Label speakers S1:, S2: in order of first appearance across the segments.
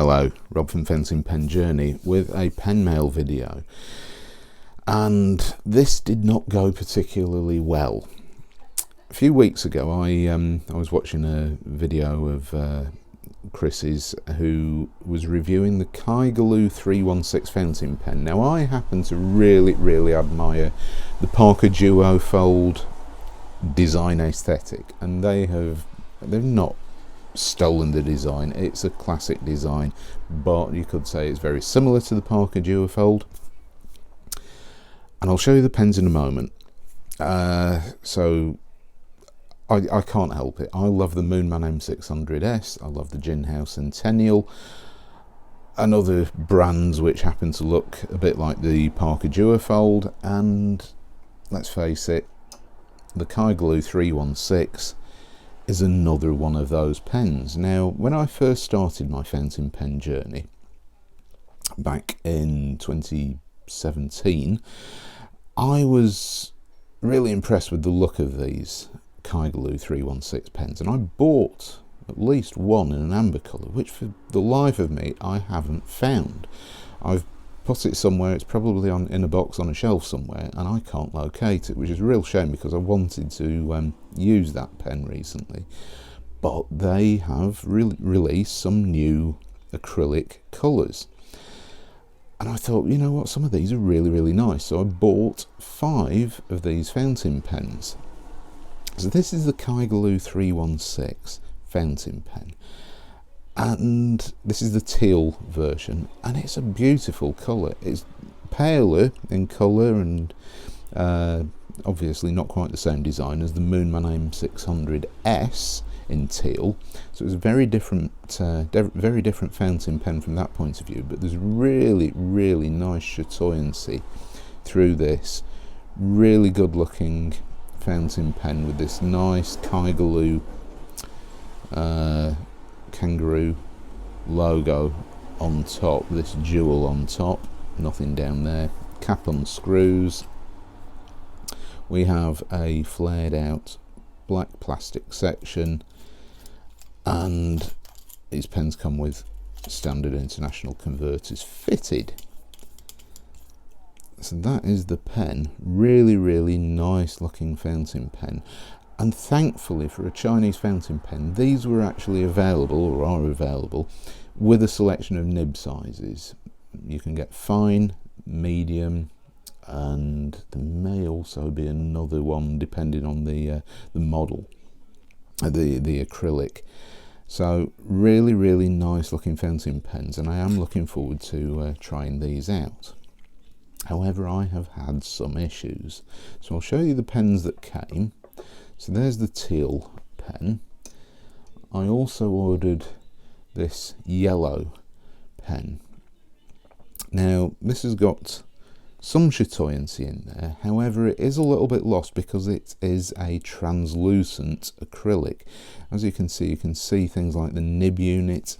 S1: Hello, Rob from Fencing Pen Journey with a pen mail video, and this did not go particularly well. A few weeks ago I was watching a video of Chris's, who was reviewing the Kaigalu 316 fountain pen. Now I happen to really admire the Parker Duo Fold design aesthetic, and they've not stolen the design. It's a classic design, but you could say it's very similar to the Parker Duofold, and I'll show you the pens in a moment. So I can't help it. I love the Moonman M600S, I love the Jinhao Centennial, and other brands which happen to look a bit like the Parker Duofold, and let's face it, the Kaigelu 316 is another one of those pens. Now, when I first started my fountain pen journey back in 2017, I was really impressed with the look of these Kaigelu 316 pens, and I bought at least one in an amber colour, which for the life of me I haven't found. I've put it somewhere, it's probably in a box on a shelf somewhere, and I can't locate it, which is a real shame because I wanted to use that pen recently. But they have released some new acrylic colours, and I thought, you know what, some of these are really nice, so I bought 5 of these fountain pens. So this is the Kaigelu 316 fountain pen, and this is the teal version, and it's a beautiful colour. It's paler in colour, and obviously not quite the same design as the Moonman M600S in teal, so it's a very different fountain pen from that point of view, but there's really nice chatoyancy through this. Really good looking fountain pen with this nice Kaigalu kangaroo logo on top, this jewel on top, nothing down there, cap unscrews. We have a flared out black plastic section, and these pens come with standard international converters fitted. So that is the pen. Really nice looking fountain pen, and thankfully for a Chinese fountain pen, these were actually available, or are available, with a selection of nib sizes. You can get fine, medium, and there may also be another one depending on the model, the acrylic. So really nice looking fountain pens, and I am looking forward to trying these out. However, I have had some issues, so I'll show you the pens that came. So there's the teal pen. I also ordered this yellow pen. Now this has got some chatoyancy in there, however it is a little bit lost because it is a translucent acrylic. As you can see things like the nib unit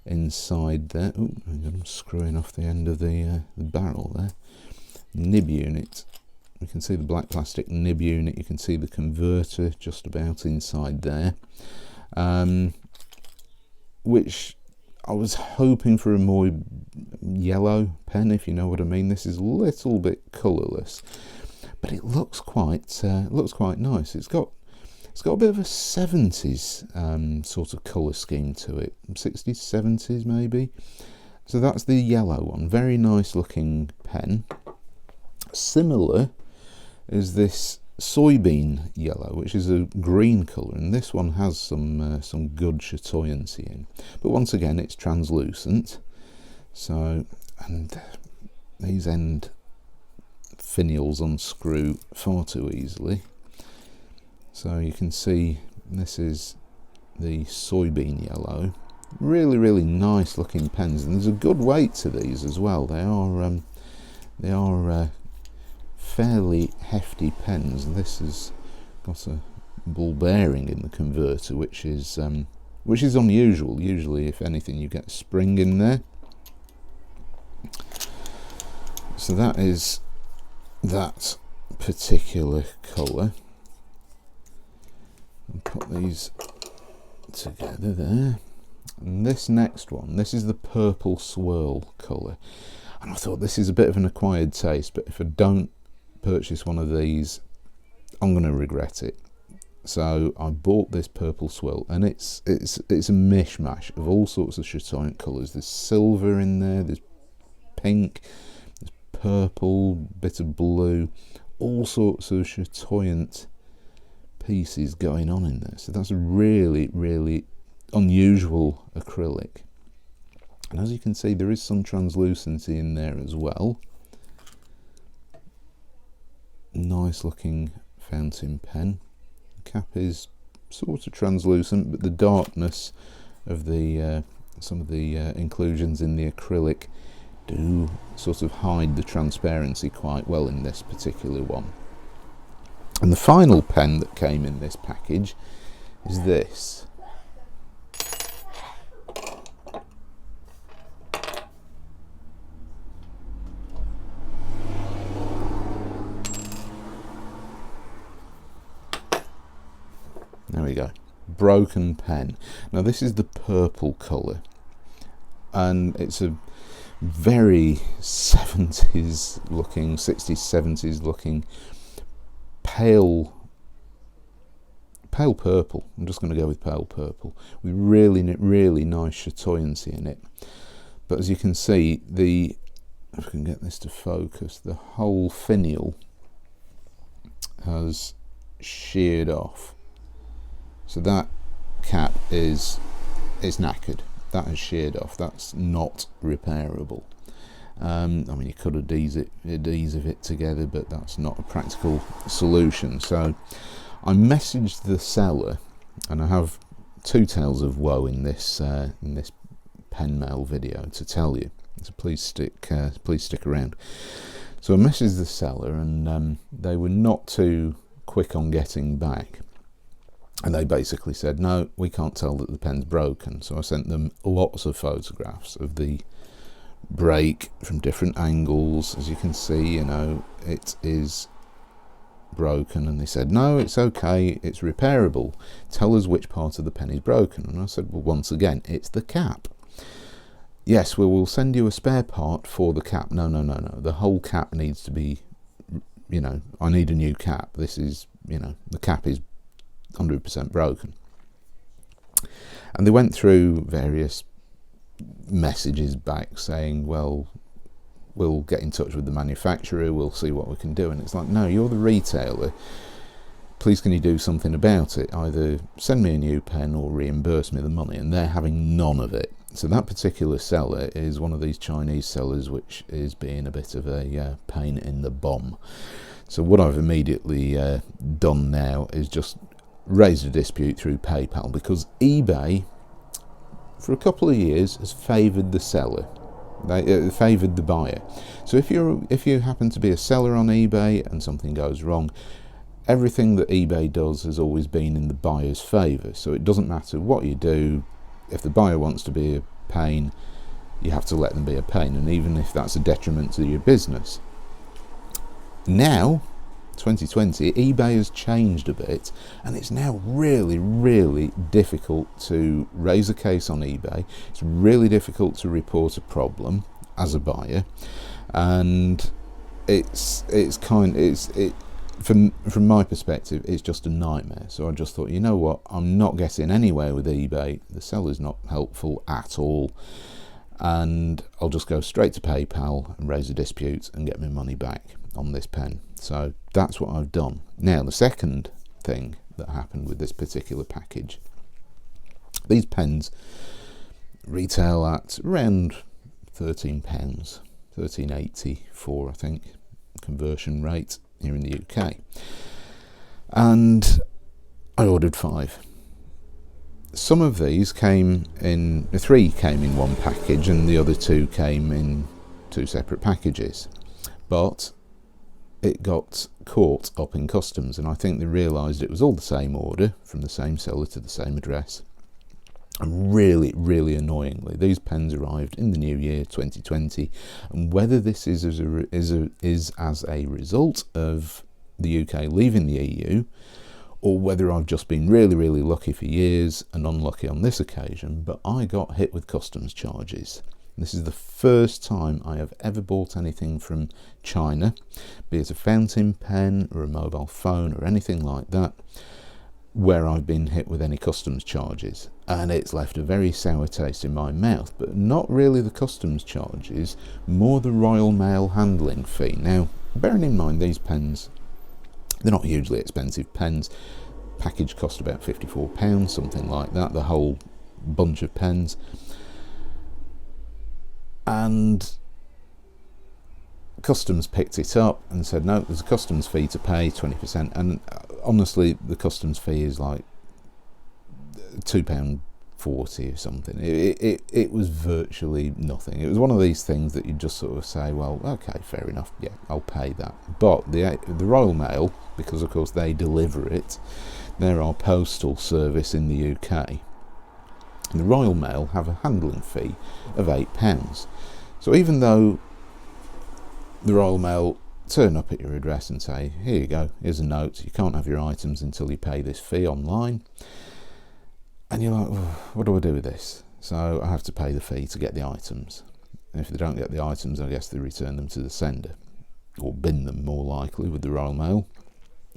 S1: inside there. Ooh, I'm screwing off the end of the barrel there. Nib unit. You can see the black plastic nib unit, you can see the converter just about inside there, which I was hoping for a more yellow pen, if you know what I mean. This is a little bit colourless, but it looks quite nice. It's got a bit of a 70s sort of colour scheme to it, 60s, 70s maybe. So that's the yellow one, very nice looking pen. Similar is this soybean yellow, which is a green colour, and this one has some good chatoyancy in, but once again it's translucent. So, and these end finials unscrew far too easily. So you can see this is the soybean yellow. Really nice looking pens, and there's a good weight to these as well. They are fairly hefty pens. This has got a ball bearing in the converter, which is unusual. Usually, if anything, you get a spring in there. So that is that particular colour. I'll put these together there. And this next one, this is the purple swirl colour. And I thought this is a bit of an acquired taste, but if I don't purchase one of these, I'm going to regret it. So I bought this purple swirl, and it's a mishmash of all sorts of chatoyant colours. There's silver in there, there's pink, there's purple, bit of blue, all sorts of chatoyant pieces going on in there. So that's a really, really unusual acrylic. And as you can see, there is some translucency in there as well. Nice looking fountain pen. The cap is sort of translucent, but the darkness of the some of the inclusions in the acrylic do sort of hide the transparency quite well in this particular one. And the final pen that came in this package is this. There we go, broken pen. Now this is the purple colour, and it's a very 70s looking, 60s, 70s looking pale purple. I'm just going to go with pale purple with really nice chatoyancy in it. But as you can see, if I can get this to focus, the whole finial has sheared off. So that cap is knackered. That has sheared off. That's not repairable. I mean, you could adhesive it together, but that's not a practical solution. So I messaged the seller, and I have two tales of woe in this pen mail video to tell you. So please stick around. So I messaged the seller, and they were not too quick on getting back. And they basically said, no, we can't tell that the pen's broken. So I sent them lots of photographs of the break from different angles. As you can see, you know, it is broken. And they said, no, it's okay, it's repairable. Tell us which part of the pen is broken. And I said, well, once again, it's the cap. Yes, well, we'll send you a spare part for the cap. No. The whole cap needs to be, you know, I need a new cap. This is, you know, the cap is 100% broken. And they went through various messages back saying, well, we'll get in touch with the manufacturer, we'll see what we can do. And it's like, no, you're the retailer, please can you do something about it? Either send me a new pen or reimburse me the money. And they're having none of it. So that particular seller is one of these Chinese sellers which is being a bit of a pain in the bum. So what I've immediately done now is just raised a dispute through PayPal, because eBay for a couple of years has favoured the seller. They favoured the buyer. So if you happen to be a seller on eBay and something goes wrong, everything that eBay does has always been in the buyer's favour. So it doesn't matter what you do, if the buyer wants to be a pain, you have to let them be a pain, and even if that's a detriment to your business. Now 2020, eBay has changed a bit, and it's now really difficult to raise a case on eBay. It's really difficult to report a problem as a buyer, and from my perspective, it's just a nightmare. So I just thought, you know what, I'm not getting anywhere with eBay. The seller's not helpful at all, and I'll just go straight to PayPal and raise a dispute and get my money back on this pen. So that's what I've done. Now, the second thing that happened with this particular package, these pens retail at around £13, £13.84, I think, conversion rate here in the UK. And I ordered 5. Some of these came in, 3 came in one package, and the other 2 came in 2 separate packages. But it got caught up in customs, and I think they realised it was all the same order from the same seller to the same address. And really annoyingly, these pens arrived in the new year 2020, and whether this is as a result of the UK leaving the EU, or whether I've just been really, really lucky for years and unlucky on this occasion, but I got hit with customs charges. This is the first time I have ever bought anything from China, be it a fountain pen or a mobile phone or anything like that, where I've been hit with any customs charges. And it's left a very sour taste in my mouth, but not really the customs charges, more the Royal Mail handling fee. Now, bearing in mind these pens, they're not hugely expensive pens. Package cost about £54, something like that, the whole bunch of pens. And customs picked it up and said, no, there's a customs fee to pay, 20%. And honestly, the customs fee is like £2.40 or something. It was virtually nothing. It was one of these things that you just sort of say, well, okay, fair enough, yeah, I'll pay that. But the Royal Mail, because of course they deliver it, they're our postal service in the UK. The Royal Mail have a handling fee of £8. So even though the Royal Mail turn up at your address and say, here you go, here's a note, you can't have your items until you pay this fee online, and you're like, oh, what do I do with this? So I have to pay the fee to get the items. And if they don't get the items, I guess they return them to the sender, or bin them more likely with the Royal Mail,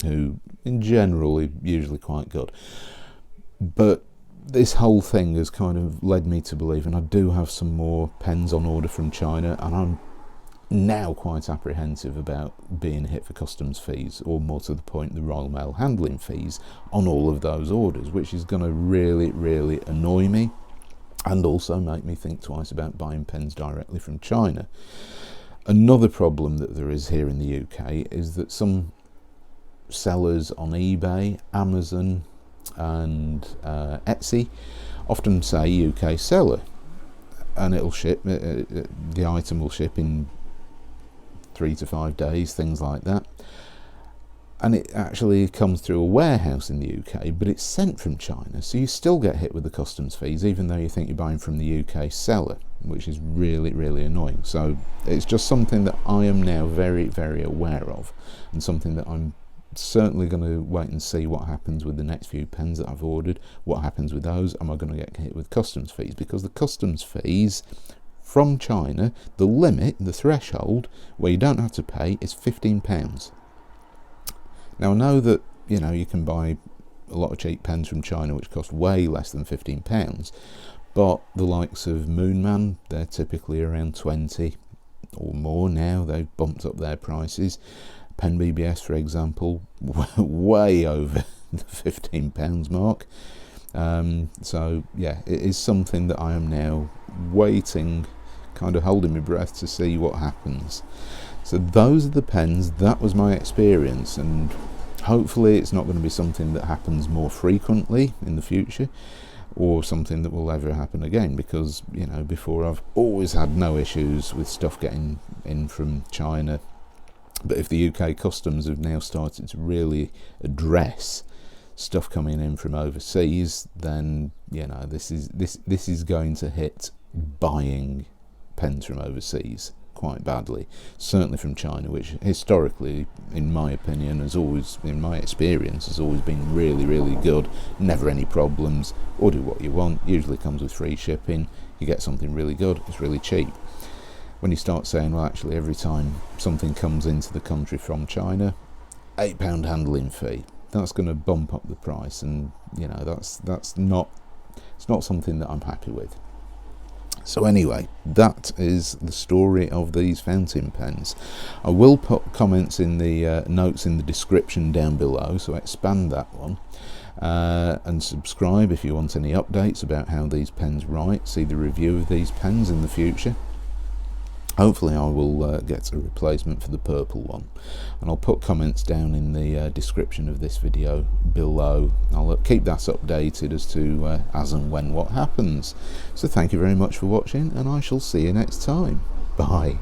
S1: who in general are usually quite good. But this whole thing has kind of led me to believe, and I do have some more pens on order from China, and I'm now quite apprehensive about being hit for customs fees, or more to the point, the Royal Mail handling fees on all of those orders, which is going to really, really annoy me, and also make me think twice about buying pens directly from China. Another problem that there is here in the UK is that some sellers on eBay, Amazon, and Etsy often say UK seller, and it'll ship, the item will ship in 3 to 5 days, things like that, and it actually comes through a warehouse in the UK, but it's sent from China, so you still get hit with the customs fees even though you think you're buying from the UK seller, which is really, really annoying. So it's just something that I am now very, very aware of, and something that I'm certainly going to wait and see what happens with the next few pens that I've ordered. What happens with those? Am I going to get hit with customs fees? Because the customs fees from China, the limit, the threshold where you don't have to pay is £15. Now I know that, you know, you can buy a lot of cheap pens from China which cost way less than £15, but the likes of Moonman, they're typically around 20 or more now. They've bumped up their prices. Pen BBS, for example, way over the £15 mark. So yeah, it is something that I am now waiting, kind of holding my breath to see what happens. So those are the pens. That was my experience, and hopefully it's not going to be something that happens more frequently in the future, or something that will ever happen again, because, you know, before I've always had no issues with stuff getting in from China. But if the UK customs have now started to really address stuff coming in from overseas, then, you know, this is going to hit buying pens from overseas quite badly. Certainly from China, which historically, in my opinion, has always, in my experience, has always been really, really good. Never any problems. Order what you want. Usually comes with free shipping. You get something really good. It's really cheap. When you start saying, well, actually, every time something comes into the country from China, £8 handling fee, that's going to bump up the price, and, you know, that's not something that I'm happy with. So anyway, that is the story of these fountain pens. I will put comments in the notes in the description down below, so expand that one. And subscribe if you want any updates about how these pens write. See the review of these pens in the future. Hopefully I will get a replacement for the purple one, and I'll put comments down in the description of this video below. I'll keep that updated as to as and when what happens. So thank you very much for watching, and I shall see you next time. Bye.